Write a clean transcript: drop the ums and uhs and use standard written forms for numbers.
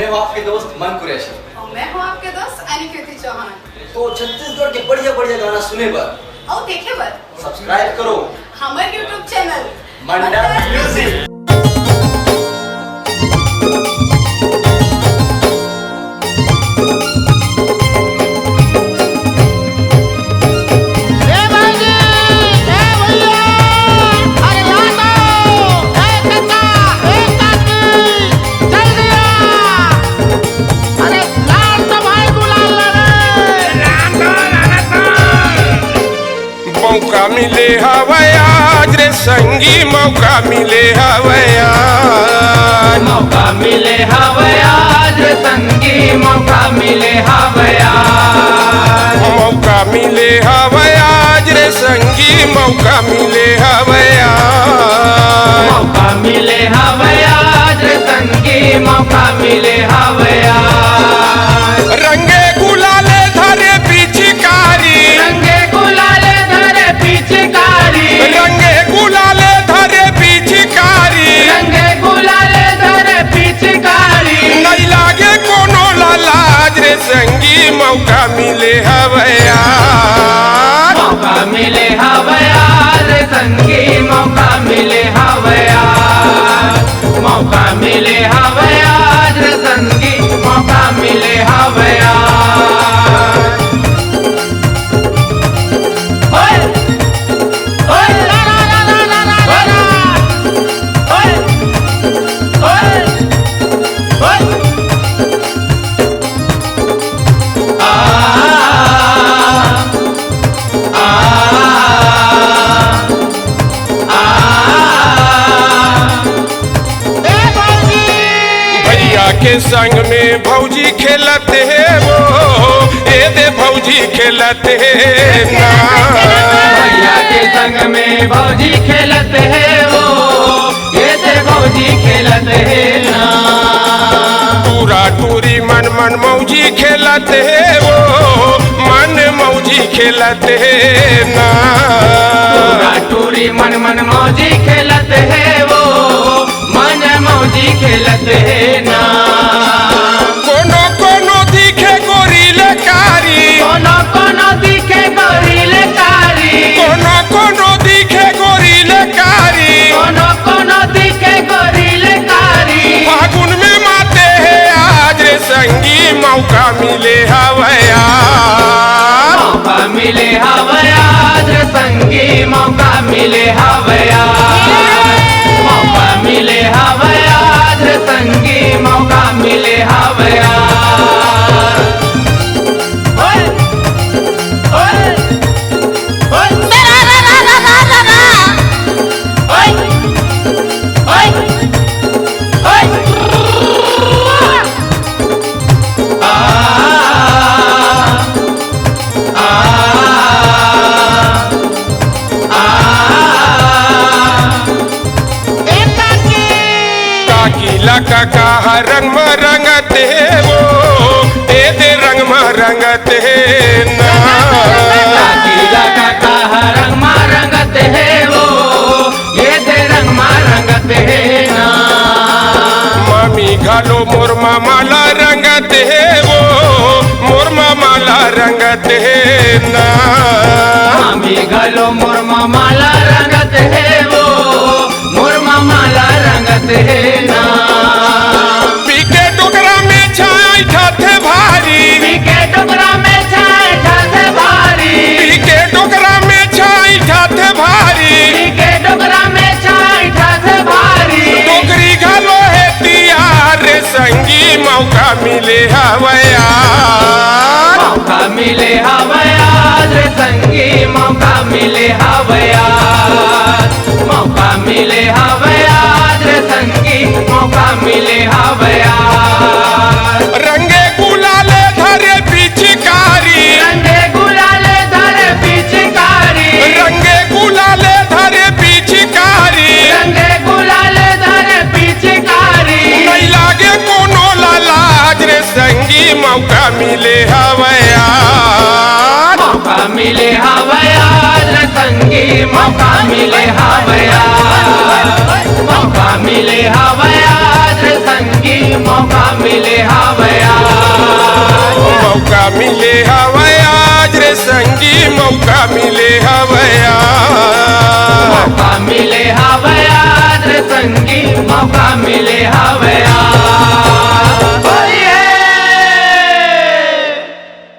मैं हूँ आपके दोस्त मन कुरैशी और मैं हूँ आपके दोस्त अनिकेत चौहान। तो छत्तीसगढ़ के बढ़िया बढ़िया गाना सुने पर और देखे बर सब्सक्राइब करो हमारे YouTube चैनल मंडा म्यूजिक। मौका मिले हवै आज रे संगी, मौका मिले हवै आज, मौका मिले हवै आज रे संगी, मौका मिले हवै आज, मौका मिले हवै आज रे संगी, मौका मिले हवै आज, मौका मिले हवै आज रे संगी, मौका मिले हवै आज। रंगे गुलाले धरे पिचकारी, रंगे गुलाले धरे पिचकारी, रंगे गुलाले धरे पिचकारी, रंगे गुलाले धरे पिचकारी, नहीं लागे कोनो लाज रे संगी, मौका मिले हवै आज, मौका मिले हवै आज रे संगी, मौका मिले हवै आज, मौका मिले हवै आज रे संगी, मौका मिले हवै आज। ओए ओए ला ला ला ला ला ला ला, ओए ओए ओए आ भैया के संग में भौजी खेलते हैं वो, ए दे भौजी खेलते हैं ना, भैया के संग में भौजी खेलते हैं वो, ये से भौजी खेलते हैं ना, पूरा टूरी मन मन मौजी खेलते हैं वो, मन मौजी खेलते हैं ना, पूरा टूरी मन मन मौजी खेलते हैं वो, मन मौजी खेलते हैं ना, कोनो कोनो दिखे गोरीले कारी, कोनो कोनो दिखे गोरीले कारी, कोनो कोनो दिखे गोरीले कारी, कोनो कोनो दिखे गोरीले कारी, फागुन में माते हैं आज रे संगी, मौका मिले हवै आज, मौका मिले हवै आज रे संगी, मौका मिले हवै आज, मौका मिले हवै आज रे संगी, मौका मिले हवै आज। ओए ओए ओए ओए ओए आ काकीला काका रंग में रंगते वो, ए दे रंग में रंगते ना, काकीला काका रंग मा रंगते हैं वो, ये दे रंग मा रंगते हैं ना, मामी घालो मोर माला रंगते वो, मोर माला रंगते ना, मामी गलो मोर माला रंगते हैं वो, मोर माला रंगते हैं ना, पीके टोकरा में छाई ठाथे भारी, पीके टुकड़ा में छाए ठाथे भारी, पीके टोकरा में छाई ठाथे भारी, पीके टुकड़ा में छाए ठाथे भारी, टोकरी घालो है तियार रे संगी, मौका मिले हवै आज, मौका मिले हवै आज रे संगी, मौका मिले हवै आज, मौका मिले हवै आज रे संगी, मौका मिले हवै आज। रंगे गुलाले धरे पिचकारी, रंगे गुलाले धरे पिचकारी, रंगे गुलाले धरे पिचकारी, रंगे गुलाले धरे पिचकारी, नहीं लागे कोनो लाज रे संगी, मौका मिले हवै आज, मौका मिले हवै आज रे संगी, मौका मिले हवै आज, मौका मिले हवै आज रे संगी। संगी मौका मिले